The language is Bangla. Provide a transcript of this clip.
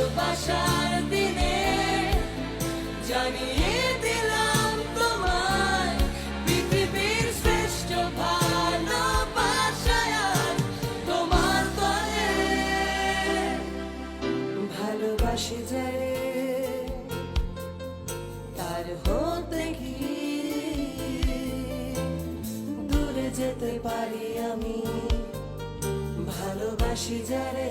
ভালোবাসার দিনে জানিয়ে দিলাম তোমায় পৃথিবীর শ্রেষ্ঠ ভালোবাসায় আজ তোমার তরে। ভালোবাসি যারে তার হতে গিয়ে দূরে যেতে পারি আমি। ভালোবাসি যারে